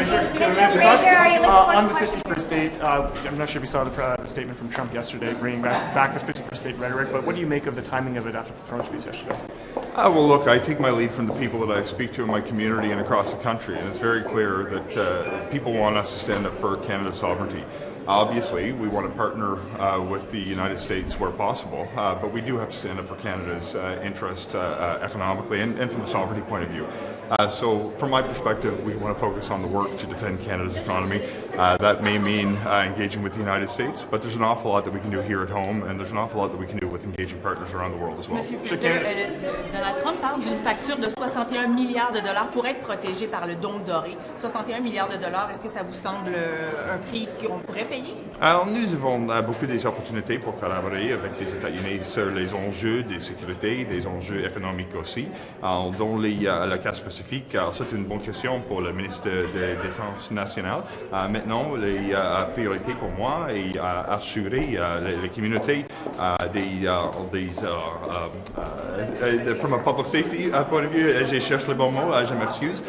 Fraser, are you looking on the 51st state, I'm not sure if you saw the statement from Trump yesterday, bringing back the 51st state rhetoric, but what do you make of the timing of it after the throne speech yesterday? Well, look, I take my lead from the people that I speak to in my community and across the country, and it's very clear that people want us to stand up for Canada's sovereignty. Obviously, we want to partner with the United States where possible, but we do have to stand up for Canada's interest economically and from a sovereignty point of view. So from my perspective, we want to focus on the work to defend Canada's economy. That may mean engaging with the United States, but there's an awful lot that we can do here at home, and there's an awful lot that we can do with engaging partners around the world as well. Monsieur Fraser, Donald Trump parle d'une facture de 61 milliards de dollars pour être protégé par le dôme doré. 61 milliards de dollars, est-ce que ça vous semble un prix qu'on pourrait payer? Alors, nous avons beaucoup d'opportunités pour collaborer avec les États-Unis sur les enjeux de sécurité, des enjeux économiques aussi. Dans le cas spécifique, c'est une bonne question pour le ministre de la Défense nationale. Maintenant, la priorité pour moi est assurer les communautés from a public safety point of view. Je cherche le bon mot, je m'excuse.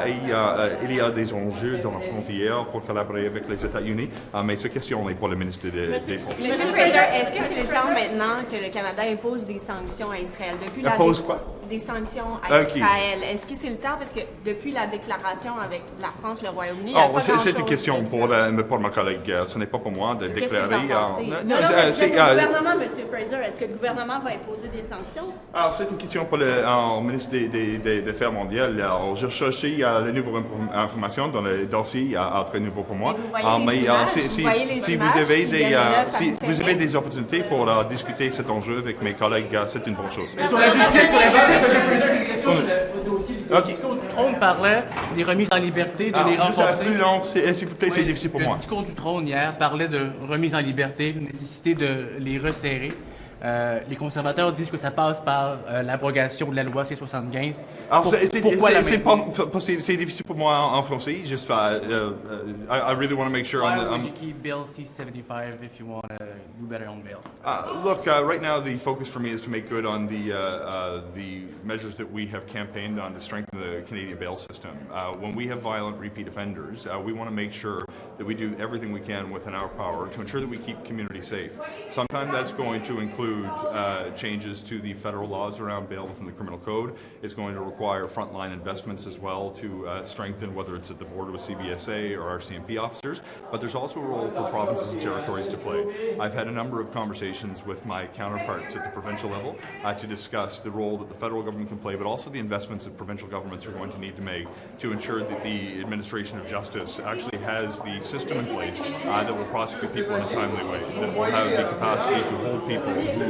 Il y a des enjeux dans la frontière pour collaborer avec les États-Unis. Mais cette question est pour le ministre de la Défense. Monsieur Fraser, est-ce que c'est le temps maintenant que le Canada impose des sanctions à Israël? Impose quoi? Des sanctions à Israël. Est-ce que c'est le temps? Parce que depuis la déclaration avec la France, le Royaume-Uni, c'est une question pour ma collègue. Ce n'est pas pour moi de déclarer. Le gouvernement, Monsieur Fraser, est-ce que le gouvernement va imposer des sanctions? Alors, c'est une question pour le ministre des Affaires mondiales. Alors, j'ai cherché les nouvelles informations dans le dossier très nouveau pour moi. Mais si vous avez des opportunités pour discuter cet enjeu avec mes collègues, c'est une bonne chose. Sur la justice, une question sur le dossier du discours du trône parlait des remises en liberté, de les renforcer. S'il vous plaît, c'est difficile pour moi. Le discours du trône hier parlait de remise en liberté, de nécessité de les resserrer. Les conservateurs disent que ça passe par l'abrogation de la loi C-75. Alors, c'est difficile pour moi en français. Juste, I really want to make sure. Why would you keep Bill C-75 if you want to do better on bail? Look, right now the focus for me is to make good on the measures that we have campaigned on to strengthen the Canadian bail system. When we have violent repeat offenders, we want to make sure that we do everything we can within our power to ensure that we keep communities safe. Sometimes that's going to include changes to the federal laws around bail within the criminal code. It's going to require frontline investments as well to strengthen, whether it's at the border with CBSA or our CMP officers, but there's also a role for provinces and territories to play. I've had a number of conversations with my counterparts at the provincial level to discuss the role that the federal government can play, but also the investments that provincial governments are going to need to make to ensure that the administration of justice actually has the system in place that will prosecute people in a timely way, that will have the capacity to hold people who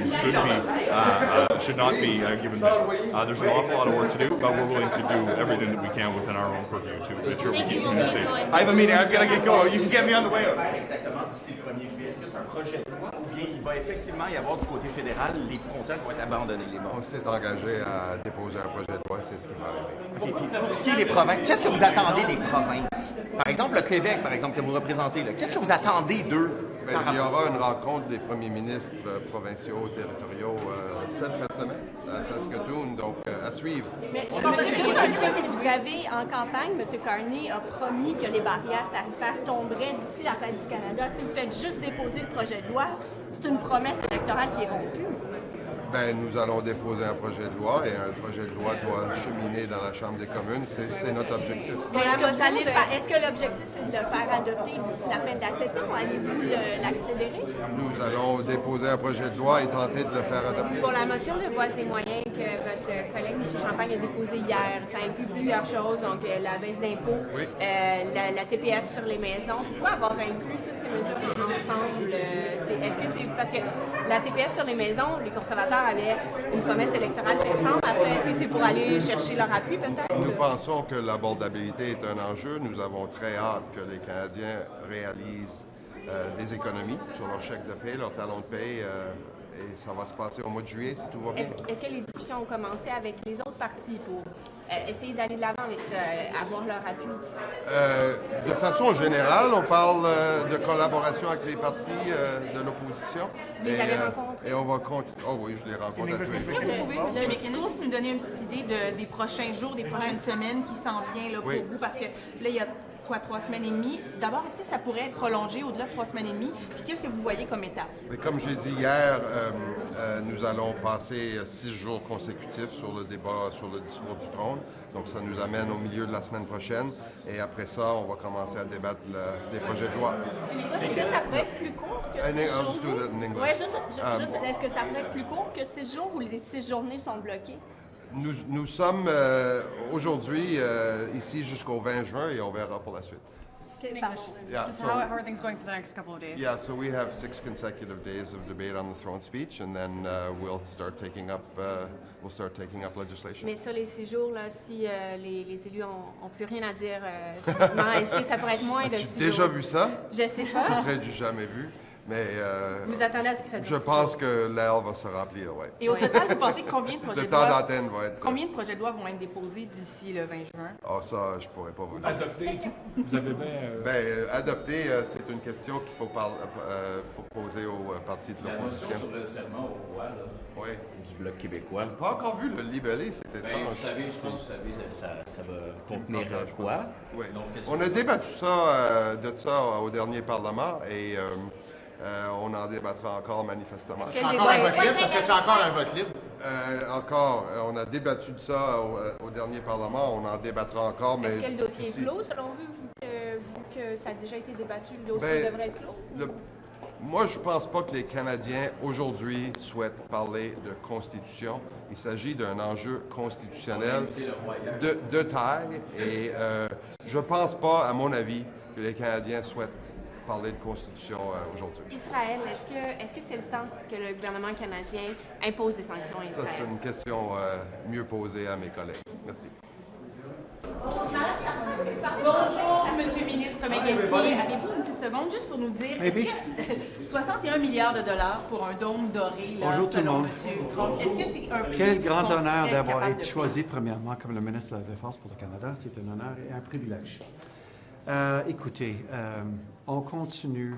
should not be given bail. There's an awful lot of work to do, but we're willing to do everything that we can within our own purview to ensure we keep communities safe. I have a meeting. I've got to get going. You can get me on the way. Exactement d'ici le 1er juillet. Est-ce que c'est un projet de loi ou bien il va effectivement y avoir du côté fédéral, les frontières vont être abandonnées? On s'est engagé à déposer un projet de loi, c'est ce qui va arriver. Okay. Pour ce qui est des provinces, qu'est-ce que vous attendez des provinces? Par exemple, le Québec, par exemple, que vous représentez, qu'est-ce que vous attendez d'eux? Il y aura une rencontre des premiers ministres provinciaux, territoriaux cette fin de semaine à Saskatoon, donc à suivre. Mais vous avez en campagne, M. Carney a promis que les barrières tarifaires tomberaient d'ici la fête du Canada. Si vous faites juste déposer le projet de loi, c'est une promesse électorale qui est rompue. Nous allons déposer un projet de loi et un projet de loi doit cheminer dans la Chambre des communes. C'est notre objectif. Est-ce que l'objectif, c'est de le faire adopter d'ici la fin de la session ou allez-vous l'accélérer? Nous allons déposer un projet de loi et tenter de le faire adopter. Pour la motion de voies et moyens que votre collègue M. Champagne a déposée hier, ça inclut plusieurs choses, donc la baisse d'impôts, la TPS sur les maisons. Pourquoi avoir inclus toutes ces mesures ensemble? Est-ce que c'est parce que la TPS sur les maisons, les conservateurs avaient une promesse électorale qui ressemble à ça? Est-ce que c'est pour aller chercher leur appui peut-être? Nous pensons que l'abordabilité est un enjeu. Nous avons très hâte que les Canadiens réalisent des économies sur leur chèque de paie, leur talon de paie, et ça va se passer au mois de juillet si tout va bien. Est-ce que les discussions ont commencé avec les autres partis pour essayer d'aller de l'avant avec ça, avoir leur appui? De façon générale, on parle de collaboration avec les partis de l'opposition. Vous les avez rencontrés? Et on va continuer. Oh oui, je les rencontre à tous les jours. Le mécanisme, nous donner une petite idée des prochains jours, des prochaines semaines qui s'en vient là, pour vous? Parce que là, il y a quoi, 3 semaines et demie. D'abord, est-ce que ça pourrait être prolongé au-delà de 3 semaines et demie? Puis qu'est-ce que vous voyez comme étape? Mais comme j'ai dit hier, nous allons passer 6 jours consécutifs sur le débat sur le discours du trône. Donc, ça nous amène au milieu de la semaine prochaine. Et après ça, on va commencer à débattre des projets de loi. Est-ce que ça pourrait être plus court que 6 I'll just do journées? that in English. Oui, est-ce que ça pourrait être plus court que 6 jours ou les 6 journées sont bloquées? Nous sommes aujourd'hui ici jusqu'au 20 juin et on verra pour la suite. Yeah, Just how are things going for the next couple of days? Yeah, so we have 6 consecutive days of debate on the throne speech, and then we'll start taking up legislation. Mais ça, les 6 jours, là, si les élus n'ont plus rien à dire, est-ce que ça pourrait être moins de 6 jours? As-tu déjà vu ça? Je sais pas. Ce serait du jamais vu. Mais Vous attendez à ce que ça dure je pense que l'air va se remplir, oui. Et au total, vous pensez combien de projets Le de temps loi... d'antenne va être... Combien de projets de loi vont être déposés d'ici le 20 juin? Ah, ça, je pourrais pas vous le dire. Adopté. Vous avez bien... Adopter, c'est une question qu'il faut poser aux partis de l'opposition. Sur le serment au roi, là, Oui. du Bloc québécois. Pas encore vu le libellé, c'était Ben, étrange. vous savez, je pense que vous savez, ça va contenir quoi? Oui. Donc, qu'est-ce On que- a débattu de ça au dernier Parlement et on en débattra encore manifestement. Quel Encore un débat vote libre? Parce que tu as encore un vote libre? On a débattu de ça au dernier Parlement, on en débattra encore, mais... Est-ce que le dossier ici- est clos, selon vous, vu que ça a déjà été débattu, le dossier Ben, devrait être clos? Moi, je ne pense pas que les Canadiens, aujourd'hui, souhaitent parler de Constitution. Il s'agit d'un enjeu constitutionnel de taille et je ne pense pas, à mon avis, que les Canadiens souhaitent parler de Constitution aujourd'hui. Israël, est-ce que c'est le temps que le gouvernement canadien impose des sanctions à Ça, Israël? c'est une question mieux posée à mes collègues. Merci. Bonjour, Monsieur le ministre McGuinty. Avez-vous une petite seconde juste pour nous dire, est-ce que 61 milliards de dollars pour un dôme doré, là, Bonjour tout le selon monde. M. Trump, est-ce que c'est un prix Quel grand qu'on honneur serait d'avoir capable été de choisi premièrement comme le ministre de la Défense pour le Canada. C'est un honneur et un privilège. Écoutez, on continue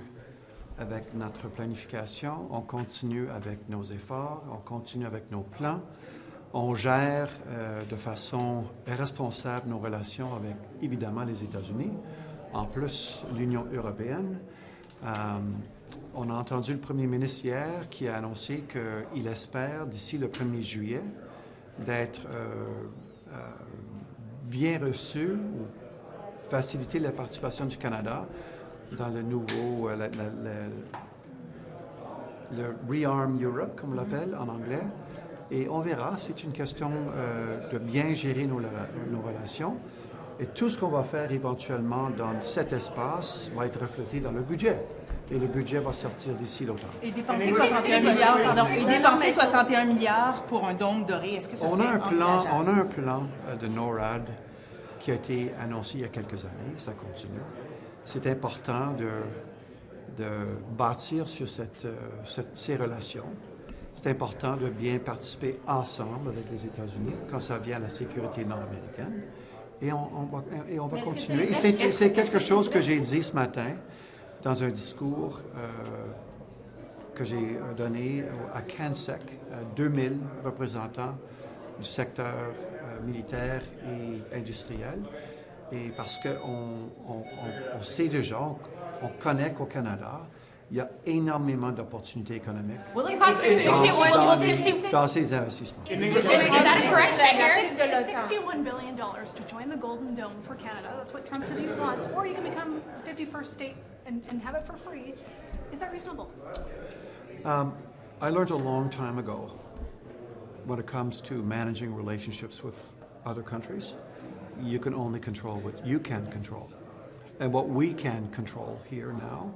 avec notre planification, on continue avec nos efforts, on continue avec nos plans. On gère de façon responsable nos relations avec, évidemment, les États-Unis, en plus l'Union européenne. On a entendu le premier ministre hier qui a annoncé qu'il espère, d'ici le 1er juillet, d'être bien reçu ou faciliter la participation du Canada dans le nouveau, le Rearm Europe, comme on l'appelle en anglais. Et on verra, c'est une question de bien gérer nos relations. Et tout ce qu'on va faire éventuellement dans cet espace va être reflété dans le budget. Et le budget va sortir d'ici l'automne. Et dépenser 61 milliards, pardon, et dépenser 61 milliards pour un dôme doré, est-ce que ce On serait a envisageable? un plan de NORAD qui a été annoncé il y a quelques années, ça continue. C'est important de bâtir sur ces relations. C'est important de bien participer ensemble avec les États-Unis quand ça vient à la sécurité nord-américaine. Et on va continuer. Et c'est quelque chose que j'ai dit ce matin dans un discours que j'ai donné à CANSEC, 2000 représentants du secteur militaire et industriel. Et parce qu'on sait déjà, on connaît qu'au Canada, il y a énormément d'opportunités économiques dans ces investissements. Is that a correct figure? $61 billion to join the Golden Dome for Canada. That's what Trump says he wants. Or you can become the 51st state and have it for free. Is that reasonable? I learned a long time ago when it comes to managing relationships with other countries, you can only control what you can control. And what we can control here now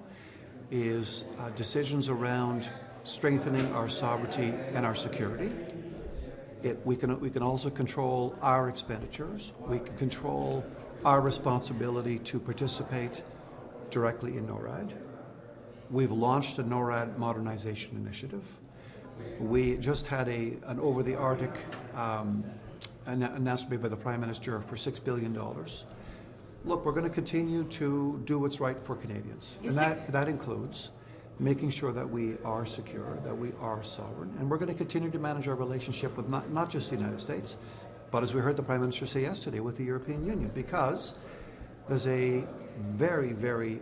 is decisions around strengthening our sovereignty and our security. We can also control our expenditures. We can control our responsibility to participate directly in NORAD. We've launched a NORAD modernization initiative. We just had an over-the-Arctic announcement by the Prime Minister for $6 billion. Look, we're going to continue to do what's right for Canadians. And that includes making sure that we are secure, that we are sovereign, and we're going to continue to manage our relationship with not just the United States, but as we heard the Prime Minister say yesterday, with the European Union, because there's a very, very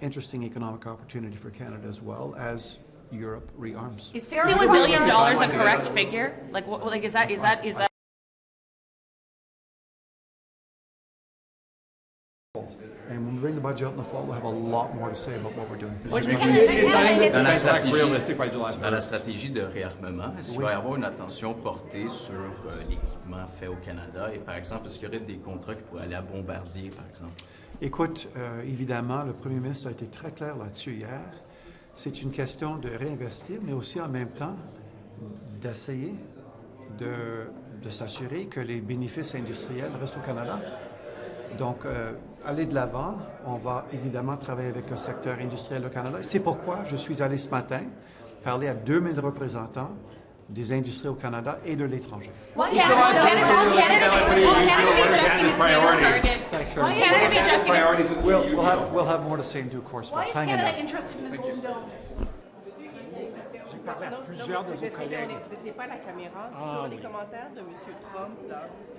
interesting economic opportunity for Canada as well as Europe rearms. Is $61 billion a correct figure? Like, is that? And when we bring the budget out in the fall, we'll have a lot more to say about what we're doing. Dans la stratégie de réarmement, est-ce qu'il va y avoir une attention portée sur l'équipement fait au Canada? Et par exemple, est-ce qu'il y aurait des contrats qui pourraient aller à Bombardier, par exemple? Écoute, évidemment, le premier ministre a été très clair là-dessus hier. C'est une question de réinvestir, mais aussi en même temps d'essayer de s'assurer que les bénéfices industriels restent au Canada. Donc, aller de l'avant, on va évidemment travailler avec le secteur industriel au Canada. C'est pourquoi je suis allé ce matin parler à 2000 représentants des industries au Canada et de l'étranger. Will Canada be adjusting its We'll have more to say in due course. Why is Hang in Canada there. interested in the Golden Dome? Parlé à plusieurs de vos collègues. Vous n'étiez pas à la caméra sur les commentaires de M. Trump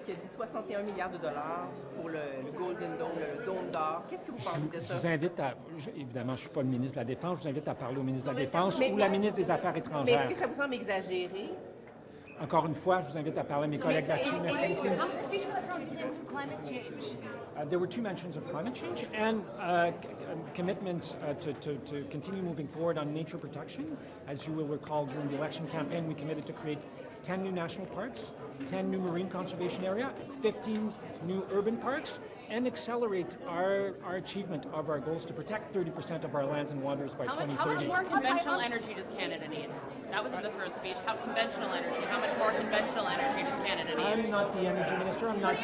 qui a dit 61 milliards de dollars pour le Golden Dome, le Dôme d'or. Qu'est-ce que vous pensez de ça? Je vous invite à... Évidemment, je ne suis pas le ministre de la Défense. Je vous invite à parler au ministre de la Défense ou la ministre des Affaires étrangères. Mais est-ce que ça vous semble exagéré? Encore une fois, je vous invite à parler à mes collègues là-dessus. Merci beaucoup. There were two mentions of climate change and commitments to continue moving forward on nature protection. As you will recall, during the election campaign, we committed to create 10 new national parks, 10 new marine conservation area, 15 new urban parks, and accelerate our achievement of our goals to protect 30% of our lands and waters by 2030. How much more conventional energy does Canada need? That was in the third speech. How conventional energy? How much more conventional energy does Canada need? I'm not the energy minister. I'm not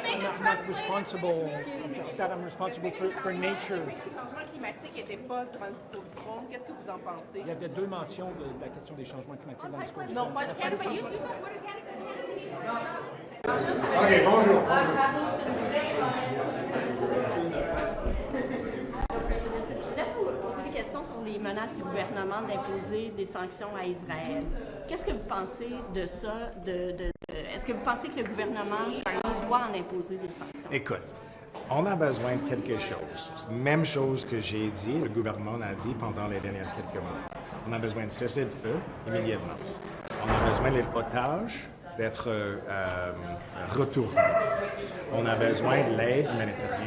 responsible for that. I'm responsible for nature. Le changement climatique n'était pas dans le discours du Trump. Qu'est-ce que vous en pensez? Il y avait deux mentions de la question des changements climatiques dans le discours du Non, Trump. pas du Canada. OK, bonjour. Des questions sur les menaces du gouvernement d'imposer des sanctions à Israël. Qu'est-ce que vous pensez de ça? Est-ce que vous pensez que le gouvernement doit en imposer des sanctions? Écoute, on a besoin de quelque chose. C'est la même chose que j'ai dit, le gouvernement a dit pendant les dernières quelques mois. On a besoin de cesser le feu immédiatement. On a besoin des otages d'être retournés. On a besoin de l'aide humanitaire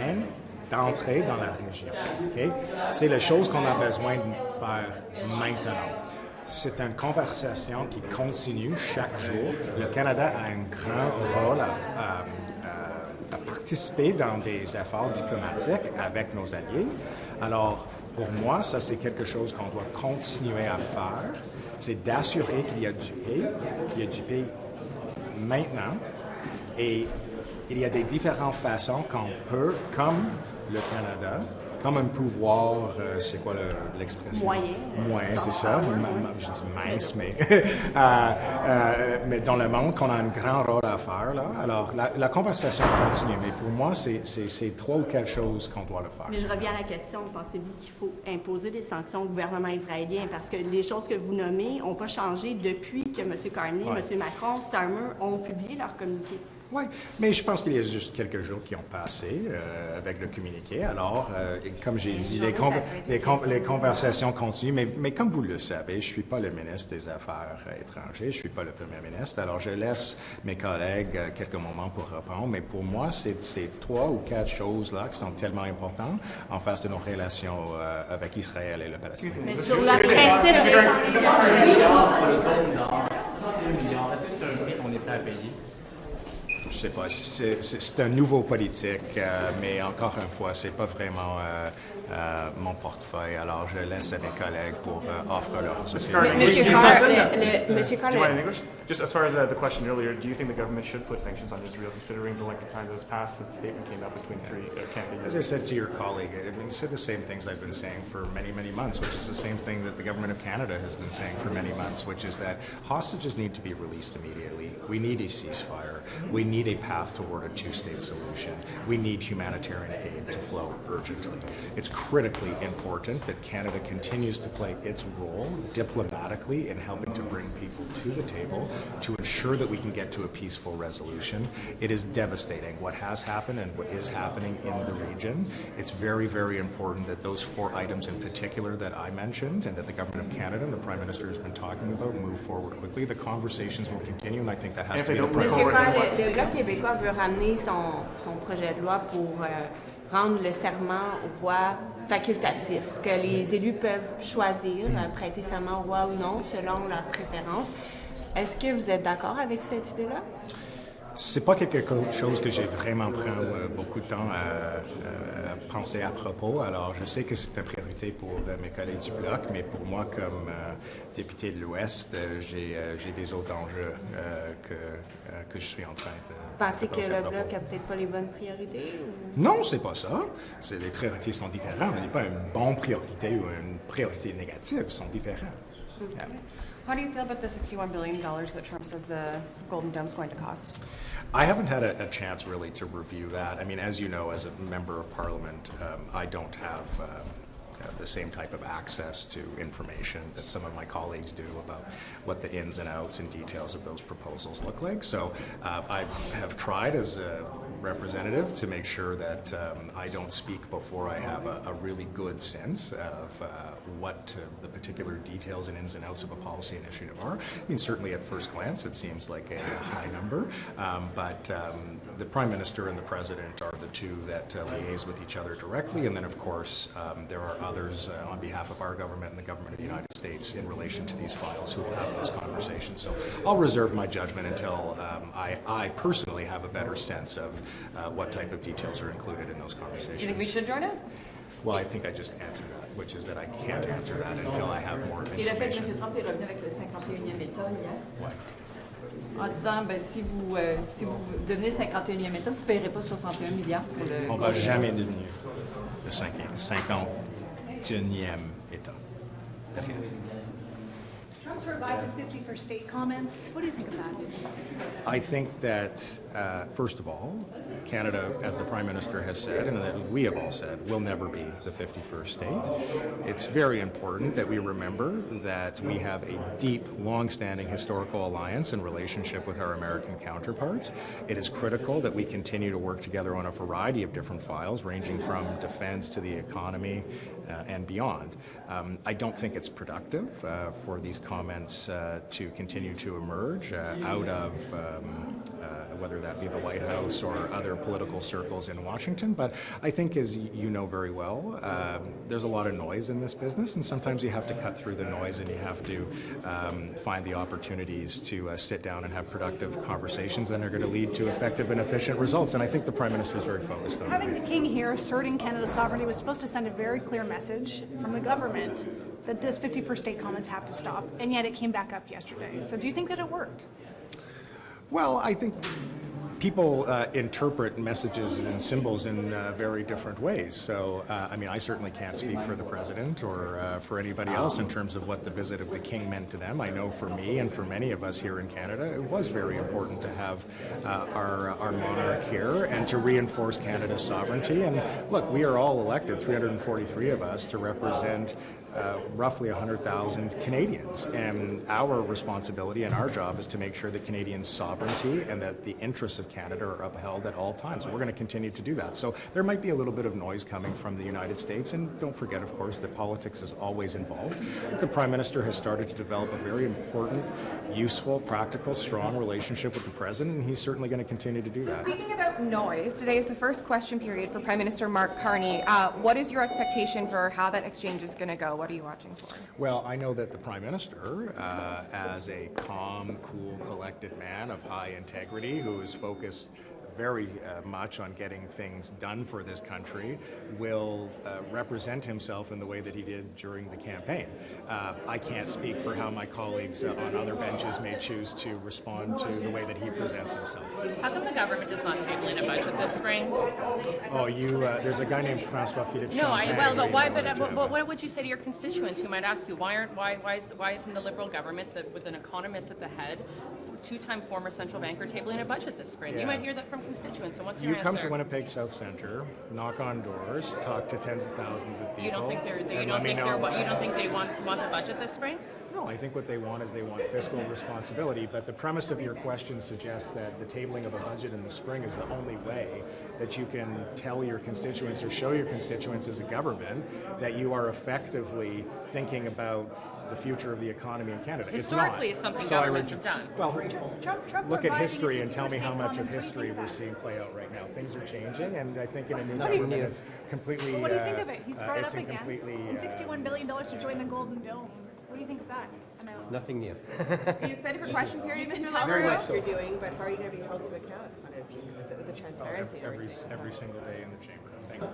d'entrer dans la région. Okay? C'est la chose qu'on a besoin de faire maintenant. C'est une conversation qui continue chaque jour. Le Canada a un grand rôle à participer dans des efforts diplomatiques avec nos alliés. Alors, pour moi, ça, c'est quelque chose qu'on doit continuer à faire. C'est d'assurer qu'il y a du pays maintenant. Et il y a des différentes façons qu'on peut, comme le Canada, comme un pouvoir, c'est quoi l'expression? Moyen, c'est ça. Je dis mince, mais dans le monde, qu'on a un grand rôle à faire. Là. Alors, la conversation continue, mais pour moi, c'est trois ou quatre choses qu'on doit le faire. Mais je reviens à la question, pensez-vous qu'il faut imposer des sanctions au gouvernement israélien? Parce que les choses que vous nommez n'ont pas changé depuis que M. Carney, M. Macron, Starmer ont publié leur communiqué. Oui, mais je pense qu'il y a juste quelques jours qui ont passé avec le communiqué. Alors, comme j'ai dit, les conversations continuent. Mais comme vous le savez, je ne suis pas le ministre des Affaires étrangères, je ne suis pas le premier ministre. Alors, je laisse mes collègues quelques moments pour répondre. Mais pour moi, c'est trois ou quatre choses-là qui sont tellement importantes en face de nos relations avec Israël et le Palestine. Mais sur le principe des sanctions... 61 milliards, est-ce que c'est un prix qu'on est prêt à payer? Je sais pas, c'est un nouveau politique, mais encore une fois, c'est pas vraiment mon portefeuille. Alors, je laisse à mes collègues pour offrir leurs Monsieur Carr, just as far as the question earlier, do you think the government should put sanctions on Israel, considering the length of time that has passed since the statement came out between Canada? As I said to your colleague, you said the same things I've been saying for many, many months, which is the same thing that the government of Canada has been saying for many months, which is that hostages need to be released immediately. We need a ceasefire. We need a path toward a two-state solution. We need humanitarian aid to flow urgently. It's critically important that Canada continues to play its role diplomatically in helping to bring people to the table to ensure that we can get to a peaceful resolution. It is devastating what has happened and what is happening in the region. It's very, very important that those 4 items in particular that I mentioned and that the Government of Canada and the Prime Minister has been talking about move forward quickly. The conversations will continue, and I think that has to be the priority. Le Bloc québécois veut ramener son projet de loi pour rendre le serment au roi facultatif, que les élus peuvent choisir, prêter serment au roi ou non, selon leurs préférences. Est-ce que vous êtes d'accord avec cette idée-là? C'est pas quelque chose que j'ai vraiment pris beaucoup de temps à penser à propos. Alors, je sais que c'est une priorité pour mes collègues du Bloc, mais pour moi, comme député de l'Ouest, j'ai des autres enjeux que je suis en train de Pensez que le Bloc n'a peut-être pas les bonnes priorités? Ou... Non, c'est pas ça. Les priorités sont différentes. Il n'y a pas une bonne priorité ou une priorité négative. Ils sont différents. Okay. Yeah. How do you feel about the $61 billion that Trump says the Golden Dome is going to cost? I haven't had a chance really to review that. I mean, as you know, as a member of Parliament, I don't have the same type of access to information that some of my colleagues do about what the ins and outs and details of those proposals look like. So I have tried as a representative to make sure that I don't speak before I have a really good sense of what the particular details and ins and outs of a policy initiative are. I mean, certainly at first glance it seems like a high number, but the Prime Minister and the President are the two that liaise with each other directly, and then of course there are others on behalf of our government and the government of the United States in relation to these files who will have those conversations. So I'll reserve my judgment until I personally have a better sense of what type of details are included in those conversations. Do you think we should join it? Well, I think I just answered that, which is that I can't answer that until I have more Et le fait que information. M. Trump est revenu avec le 51e État hier, En disant, ben, si vous devenez le 51e État, vous ne paierez pas 61 milliards pour le... On ne va jamais devenir le 51e État. Rien. Trump's revived his 51st state comments. What do you think of that? I think that, first of all, Canada, as the Prime Minister has said, and that we have all said, will never be the 51st state. It's very important that we remember that we have a deep, long-standing historical alliance and relationship with our American counterparts. It is critical that we continue to work together on a variety of different files, ranging from defense to the economy and beyond. I don't think it's productive for these comments to continue to emerge out of whether that be the White House or other political circles in Washington. But I think, as you know very well, there's a lot of noise in this business, and sometimes you have to cut through the noise and you have to find the opportunities to sit down and have productive conversations that are going to lead to effective and efficient results. And I think the Prime Minister is very focused on Having the king here asserting Canada's sovereignty was supposed to send a very clear message from the government that this 51st state comments have to stop, and yet it came back up yesterday. So do you think that it worked? Well, I think people interpret messages and symbols in very different ways. So, I mean, I certainly can't speak for the President or for anybody else in terms of what the visit of the King meant to them. I know for me and for many of us here in Canada, it was very important to have our monarch here and to reinforce Canada's sovereignty. And look, we are all elected, 343 of us, to represent roughly 100,000 Canadians. And our responsibility and our job is to make sure that Canadian sovereignty and that the interests of Canada are upheld at all times. We're going to continue to do that. So there might be a little bit of noise coming from the United States. And don't forget, of course, that politics is always involved. But the Prime Minister has started to develop a very important, useful, practical, strong relationship with the President, and he's certainly going to continue to do that. Speaking about noise, today is the first question period for Prime Minister Mark Carney. What is your expectation for how that exchange is going to go? What are you watching for? Well, I know that the Prime Minister, as a calm, cool, collected man of high integrity who is focused very much on getting things done for this country, will represent himself in the way that he did during the campaign. I can't speak for how my colleagues on other benches may choose to respond to the way that he presents himself. How come the government is not tabling a budget this spring? Oh, there's a guy named François Philippe No, Champagne. but why? But what would you say to your constituents who might ask you why isn't the Liberal government with an economist at the head two-time former central banker tabling a budget this spring. You Yeah. might hear that from constituents. And what's your You answer? come to Winnipeg South Centre, knock on doors, talk to tens of thousands of people. You don't think and let me know. you don't think they want a budget this spring? No, I think what they want is they want fiscal responsibility, but the premise of your question suggests that the tabling of a budget in the spring is the only way that you can tell your constituents or show your constituents as a government that you are effectively thinking about the future of the economy in Canada. Historically, it's it's something So I governments would- have done. Well, Trump look at providing history his and tell me how 51st much of comments. What do you history think we're of that? seeing play out right now. Things are changing, and I think in a new What do you- government, it's completely. What do you think of it? He's brought it it's up a again. completely. And $61 billion to join the Golden Dome. What do you think of that amount? Nothing new. Are you excited for question period, Mr. Very Lowry? much so. You're doing, but how are you going to be held to account on it with the transparency and everything? Every single day in the chamber. Thank you.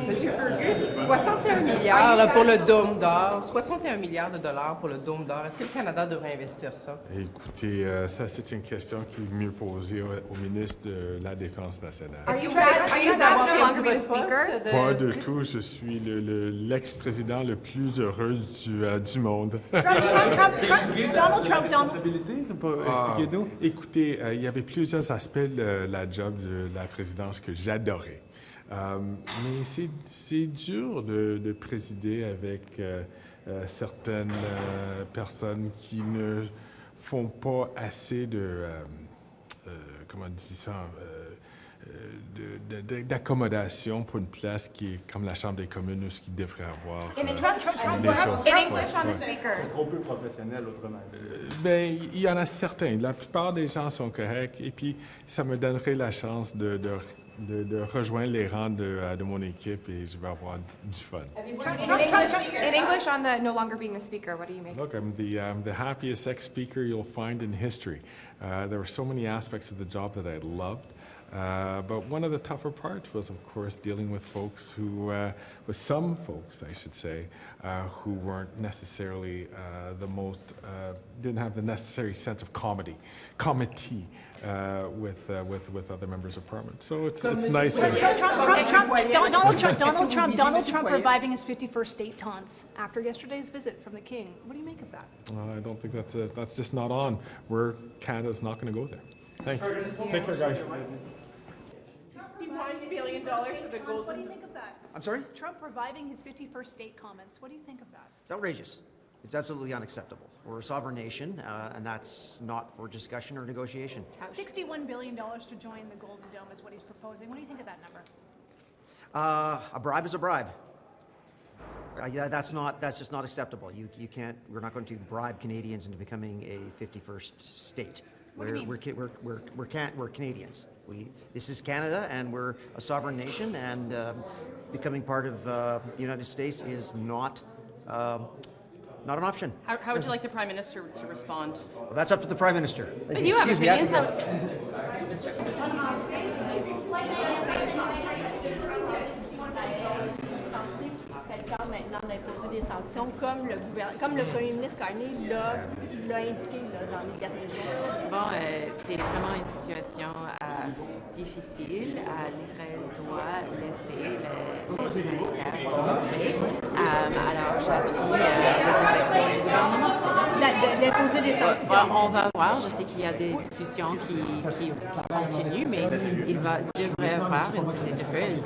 Monsieur Fergus, 61 milliards là, pour le Dôme d'or, 61 milliards de dollars pour le Dôme d'or. Est-ce que le Canada devrait investir ça? Écoutez, ça c'est une question qui est mieux posée au ministre de la Défense nationale. Are you sad no longer be the speaker? Pas du tout, je suis l'ex-président le plus heureux du monde. Donald Trump. Expliquez-nous. Écoutez, il y avait plusieurs aspects de la job de la présidence que j'adorais. Mais c'est dur de présider avec certaines personnes qui ne font pas assez de, comment on dit ça, d'accommodation pour une place qui est comme la Chambre des communes, ce qui devrait avoir In des English on the choses. speaker. Trop peu professionnel, autrement dit. Ben, il y en a certains. La plupart des gens sont corrects. Et puis, ça me donnerait la chance de rejoindre les rangs de mon équipe et je vais avoir du fun. In English on the no longer being the speaker, what do you make? Look, I'm the happiest ex-speaker you'll find in history. There were so many aspects of the job that I loved. But one of the tougher parts was, of course, dealing with folks who, with some folks, I should say, who weren't necessarily didn't have the necessary sense of comedy with other members of Parliament. So it's nice to. Donald Trump reviving his 51st state taunts after yesterday's visit from the King. What do you make of that? I don't think that's just not on. Canada's not going to go there. Thanks. Take care, guys. $61 billion for the Golden. What do you think of that? I'm sorry? Trump reviving his 51st state comments. What do you think of that? It's outrageous. It's absolutely unacceptable. We're a sovereign nation, and that's not for discussion or negotiation. $61 billion to join the Golden Dome is what he's proposing. What do you think of that number? A bribe is a bribe. Yeah, that's just not acceptable. You can't. We're not going to bribe Canadians into becoming a 51st state. What do you mean? We're Canadians. This is Canada, and we're a sovereign nation, and becoming part of the United States is not an option. How would you like the Prime Minister to respond? Well, that's up to the Prime Minister. But you have opinions. Maintenant d'imposer des sanctions comme le premier ministre Carney l'a indiqué dans les derniers jours. Bon, c'est vraiment une situation difficile. L'Israël doit laisser les humanitaires rentrer. Alors, j'appuie la direction du gouvernement. D'imposer des sanctions. On va voir. Je sais qu'il y a des discussions qui continuent, mais il devrait y avoir une cessez-le-feu.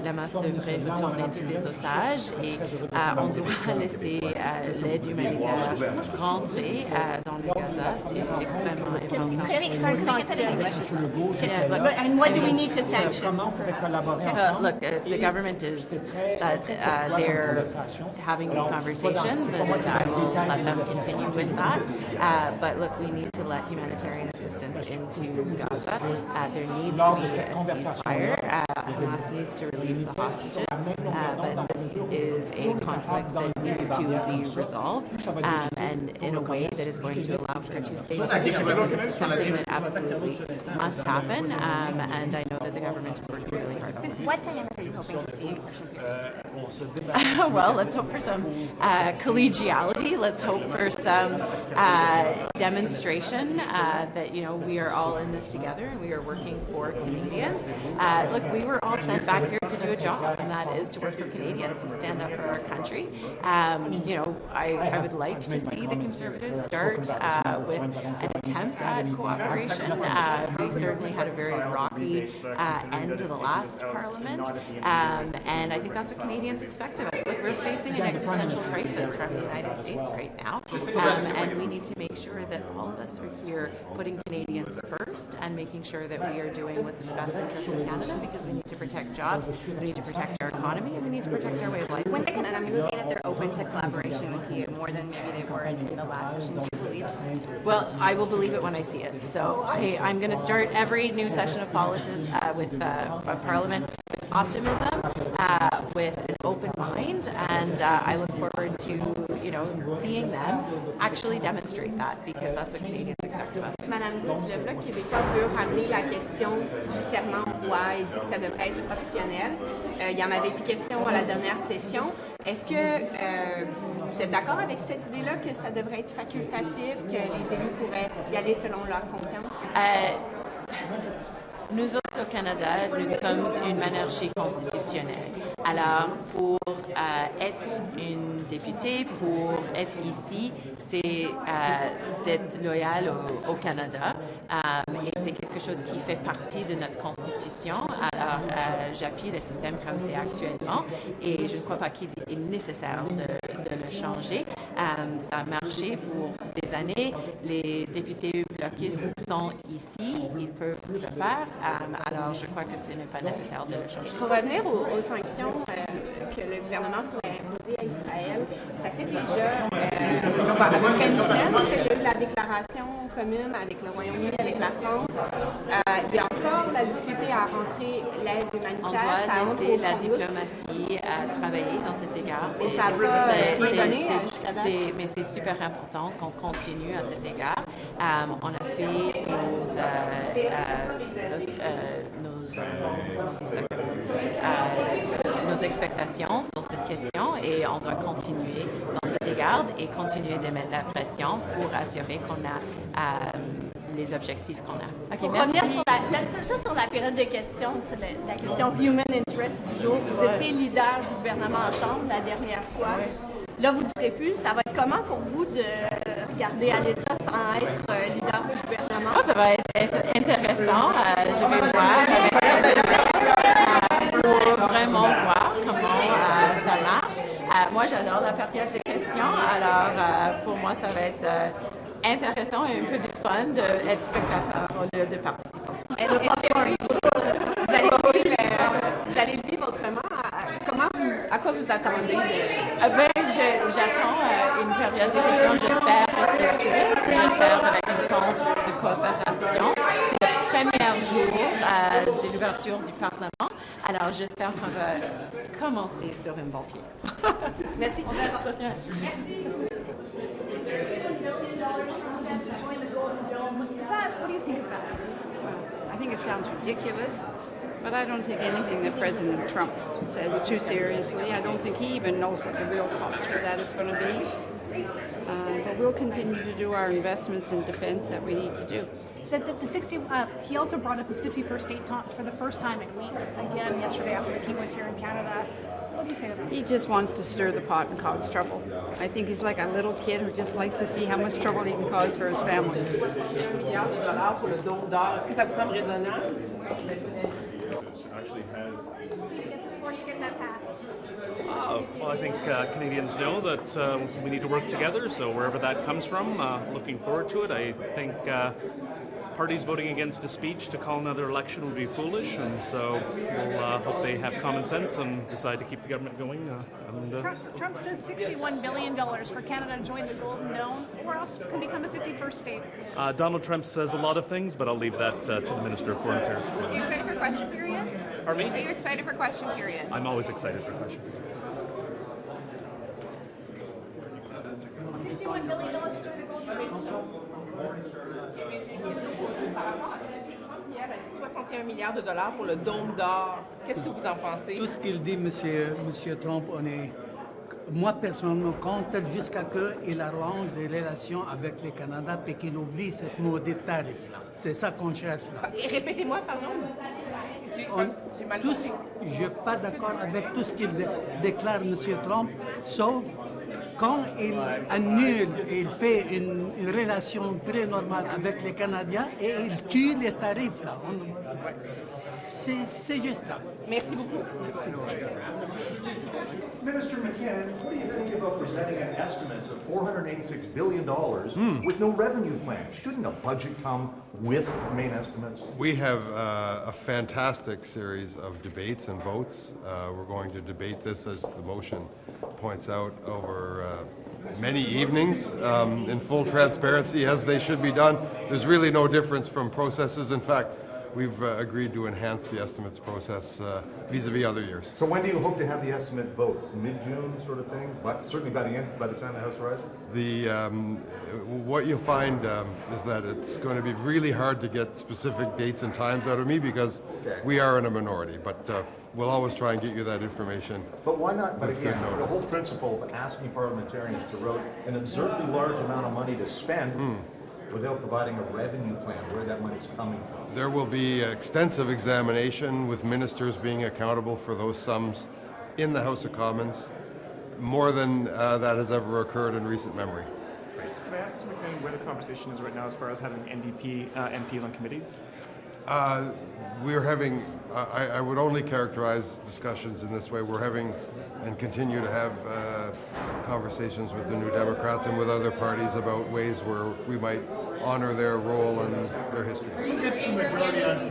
L'Hamas devrait retourner tous les otages et on doit laisser l'aide humanitaire rentrer dans le Gaza. C'est extrêmement important. And what do we need to sanction? Look, the government is they're having these conversations, and I will let them continue with that. But look, we need to let humanitarian assistance into Gaza. There needs to be a ceasefire. Hamas needs to release the hostages. But this is a conflict that needs to be resolved, and in a way that is going to allow for a two-state solution. So this is something that absolutely must happen, and I know that the government is working really hard on this. What diameter are you hoping hoping to see well, let's hope for some collegiality. Let's hope for some demonstration that, we are all in this together and we are working for Canadians. Look, we were all sent back here to do a job, and that is to work for Canadians, to stand up for our country. I would like to see the Conservatives start with an attempt at cooperation. We certainly had a very rocky end to the last Parliament, and I think that's what Canadians expect of us. Look, we're facing an existential crisis from the United States right now, and we need to make sure that all of us are here putting Canadians first and making sure that we are doing what's in the best interest of Canada, because we need to protect jobs, we need to protect our economy, and we need to protect our way of life. When the Conservatives say that they're open to collaboration with you more than maybe they were in the last session, do you believe? Well, I will believe it when I see it. So I'm going to start every new session of politics with Parliament with optimism, with an open mind, and I look forward to seeing them actually demonstrate that, because that's what Canadians expect of us. Madame Goutte, le Bloc québécois veut ramener la question du serment au voix et dit que ça devrait être optionnel. Il y en avait été question à la dernière session. Est-ce que vous êtes d'accord avec cette idée-là, que ça devrait être facultatif, que les élus pourraient y aller selon leur conscience? Nous autres au Canada, nous sommes une monarchie constitutionnelle. Alors, pour être une députée, pour être ici, c'est d'être loyal au Canada. Et c'est quelque chose qui fait partie de notre Constitution. Alors, j'appuie le système comme c'est actuellement et je ne crois pas qu'il est nécessaire de le changer. Ça a marché pour des années. Les députés bloquistes sont ici, ils peuvent le faire. Alors, je crois que ce n'est pas nécessaire de le changer. Pour revenir aux sanctions que le gouvernement pourrait imposer à Israël, ça fait déjà à peu près une semaine qu'il y a eu la déclaration commune avec le Royaume-Uni, avec la France. Il y a encore la difficulté à rentrer l'aide humanitaire. On doit laisser la diplomatie travailler dans cet égard. Et ça mais c'est super important qu'on continue à cet égard. On a fait nos expectations sur cette question et on doit continuer dans cet égard et continuer de mettre la pression pour assurer qu'on a les objectifs qu'on a. Pour revenir sur la période de questions, sur la question human interest toujours, vous étiez leader du gouvernement en chambre la dernière fois. Là, vous ne le serez plus. Ça va être comment pour vous de regarder à l'État sans être leader du gouvernement? Ça va être intéressant. Je vais voir pour vraiment voir comment ça marche. Moi, j'adore la période de questions. Alors, pour moi, ça va être intéressant et un peu de fun d'être spectateur au lieu de participant. Est-ce que vous allez le vivre autrement? À quoi vous attendez? J'attends une période de questions, j'espère respectueuse, j'espère avec un temps de coopération. C'est le premier jour de l'ouverture du Parlement, alors j'espère qu'on va commencer sur un bon pied. Merci. What do you think of that? Well, I think it sounds ridiculous, but I don't take anything that President Trump says too seriously. I don't think he even knows what the real cost for that is going to be. But we'll continue to do our investments in defense that we need to do. He also brought up his 51st state talk for the first time in weeks, again yesterday after the King was here in Canada. What do you say to that? He just wants to stir the pot and cause trouble. I think he's like a little kid who just likes to see how much trouble he can cause for his family. $1 milliard pour le don d'or. Est-ce que ça vous semble raisonnable? Actually has. To get that passed? Well, I think Canadians know that we need to work together, so wherever that comes from, looking forward to it. I think parties voting against a speech to call another election would be foolish, and so we'll hope they have common sense and decide to keep the government going. Trump says $61 billion for Canada to join the Golden Dome, or else can become a 51st state. Donald Trump says a lot of things, but I'll leave that to the Minister of Foreign Affairs. Are you excited for question period? Pardon me? Are you excited for question period? I'm always excited for question period. $61 billion to join the Golden Dome. 61 milliards de dollars pour le Dôme d'or. Qu'est-ce que vous en pensez? Tout ce qu'il dit, monsieur Trump, moi personnellement contre jusqu'à ce qu'il arrange des relations avec le Canada et qu'il oublie ce maudit tarif-là. C'est ça qu'on cherche là. Et répétez-moi, pardon. J'ai mal compris. Je ne suis pas d'accord avec tout ce qu'il déclare monsieur Trump, sauf quand il annule, il fait une relation très normale avec les Canadiens et il tue les tarifs là. C'est juste ça. Merci beaucoup. Minister McKinnon, what do you think about presenting an estimate of $486 billion with no revenue plan? Shouldn't a budget come with main estimates? We have a fantastic series of debates and votes. We're going to debate this, as the motion points out, over many evenings in full transparency, as they should be done. There's really no difference from processes. In fact, we've agreed to enhance the estimates process vis-a-vis other years. So when do you hope to have the estimate vote? Mid-June sort of thing? But certainly by the time the House rises? What you'll find is that it's going to be really hard to get specific dates and times out of me because we are in a minority. But we'll always try and get you that information. But why not? But with again, good the notice. whole principle of asking parliamentarians to vote an absurdly large amount of money to spend without providing a revenue plan, where that money's coming from. There will be extensive examination with ministers being accountable for those sums in the House of Commons, more than that has ever occurred in recent memory. Can I ask Mr. McKinnon where the conversation is right now as far as having NDP MPs on committees? We're having, I would only characterize discussions in this way. We're having and continue to have conversations with the New Democrats and with other parties about ways where we might honor their role and their history. Who gets the majority on?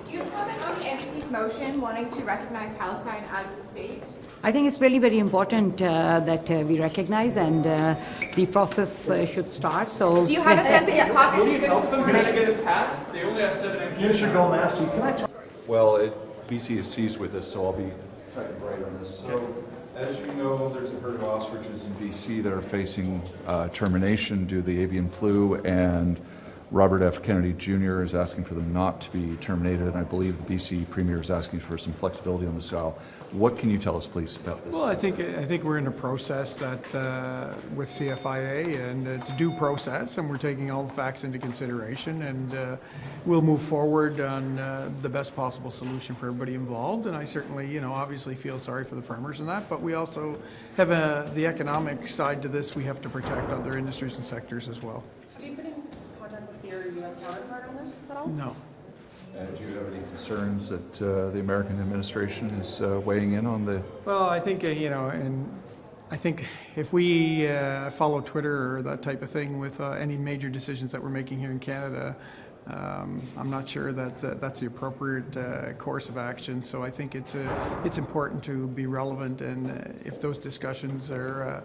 Do you comment on the NDP's motion wanting to recognize Palestine as a state? I think it's really very important that we recognize and the process should start. So, do you have a sense in your pocket? Will you help them kind of get it passed? They only have 7 MPs. Minister Golmaski, can I talk? Well, BC is seized with this, so I'll be talking right on this. So, as you know, there's a herd of ostriches in BC that are facing termination due to the avian flu, and Robert F. Kennedy Jr. is asking for them not to be terminated, and I believe the BC Premier is asking for some flexibility on the scale. What can you tell us, please, about this? Well, I think we're in a process that with CFIA, and it's a due process, and we're taking all the facts into consideration, and we'll move forward on the best possible solution for everybody involved. And I certainly, obviously feel sorry for the farmers and that, but we also have the economic side to this. We have to protect other industries and sectors as well. Have you been in contact with your U.S. counterpart on this at all? No. Do you have any concerns that the American administration is weighing in on the? Well, I think, and I think if we follow Twitter or that type of thing with any major decisions that we're making here in Canada, I'm not sure that that's the appropriate course of action. So I think it's important to be relevant, and if those discussions are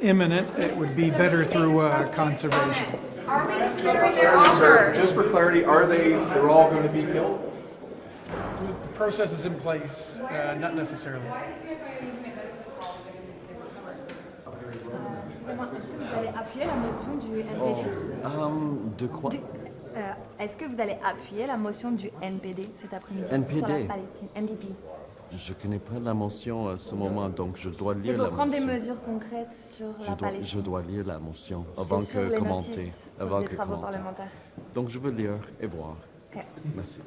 imminent, it would be better through conservation. Are we considering their offer? Just for clarity, they're all going to be killed? The process is in place, not necessarily. Est-ce que vous allez appuyer la motion du NPD? De quoi? Est-ce que vous allez appuyer la motion du NPD cet après-midi NPD? sur la Palestine? NDP. Je ne connais pas la motion à ce moment, donc je dois lire la motion. C'est pour prendre des mesures concrètes sur la Palestine. Je dois lire la motion avant sur que les commenter. notices, Avant sur les que travaux commenter. parlementaires. Donc je veux lire et voir. Okay. Merci.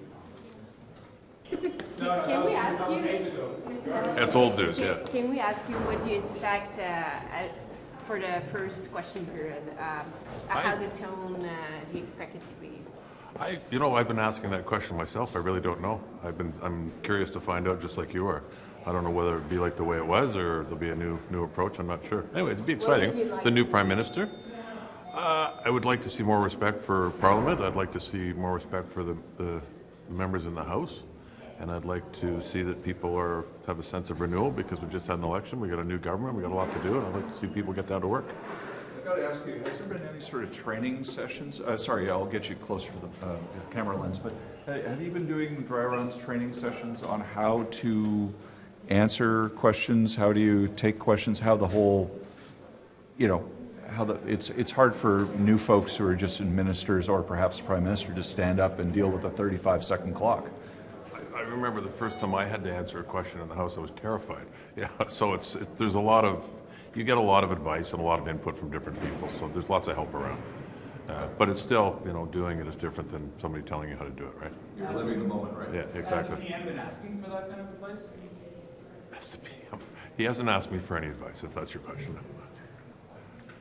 Can we ask you, Mr. It's old news, yeah. Can we ask you what you expect for the first question period? How the tone do you expect it to be? I've been asking that question myself. I really don't know. I'm curious to find out, just like you are. I don't know whether it'd be like the way it was, or there'll be a new approach. I'm not sure. Anyway, it'd be exciting. The new Prime Minister. I would like to see more respect for Parliament. I'd like to see more respect for the members in the House. And I'd like to see that people have a sense of renewal, because we've just had an election. We got a new government. We got a lot to do, and I'd like to see people get down to work. I've got to ask you, has there been any sort of training sessions? Sorry, I'll get you closer to the camera lens, but have you been doing dry runs, training sessions on how to answer questions? How do you take questions? How the whole, it's hard for new folks who are just ministers or perhaps the Prime Minister to stand up and deal with a 35-second clock. I remember the first time I had to answer a question in the House, I was terrified. Yeah, so there's a lot of, you get a lot of advice and a lot of input from different people, so there's lots of help around. But it's still, doing it is different than somebody telling you how to do it, right? You're living the moment, right? Yeah, exactly. Has the PM been asking for that kind of advice? That's the PM. He hasn't asked me for any advice, if that's your question.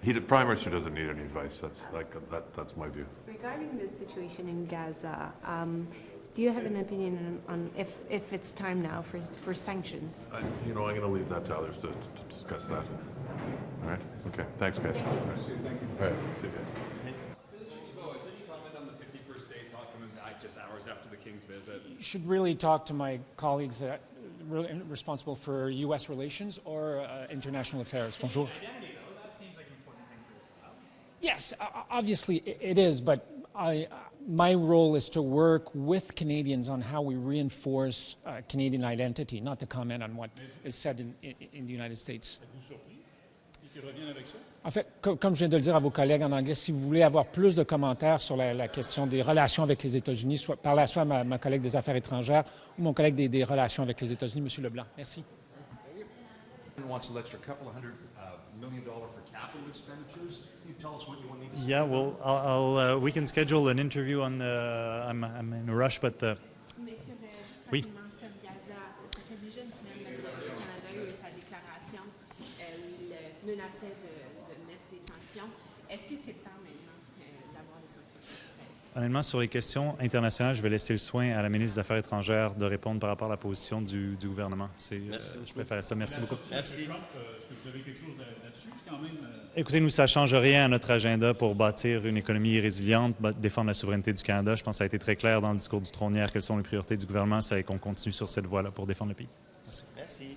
The Prime Minister doesn't need any advice. That's my view. Regarding the situation in Gaza, do you have an opinion on if it's time now for sanctions? I'm going to leave that to others to discuss that. All right? Okay. Thanks, guys. Thank you. All right. Just hours after the King's visit. Should really talk to my colleagues responsible for U.S. relations or international affairs. Bonjour. Identity, though, that seems like an important thing for you. Yes, obviously it is, but my role is to work with Canadians on how we reinforce Canadian identity, not to comment on what is said in the United States. En fait, comme je viens de le dire à vos collègues en anglais, si vous voulez avoir plus de commentaires sur la question des relations avec les États-Unis, parlez soit à ma collègue des Affaires étrangères ou mon collègue des relations avec les États-Unis, M. Leblanc. Merci. Wants an extra couple of $100 million for capital expenditures. Can you tell us what you want to do? Yeah, well, we can schedule an interview on the. I'm in a rush, but oui. Sur Gaza, ça fait déjà une semaine que le Canada a eu sa déclaration où il menaçait de mettre des sanctions. Est-ce que c'est le temps maintenant d'avoir des sanctions sur Israël? Honnêtement, sur les questions internationales, je vais laisser le soin à la ministre des Affaires étrangères de répondre par rapport à la position du gouvernement. Je préfère ça. Merci beaucoup. Merci. Est-ce que vous avez quelque chose là-dessus? Quand même, Écoutez, nous, ça ne change rien à notre agenda pour bâtir une économie résiliente, défendre la souveraineté du Canada. Je pense que ça a été très clair dans le discours du trônière quelles sont les priorités du gouvernement. C'est qu'on continue sur cette voie-là pour défendre le pays. Merci. Merci.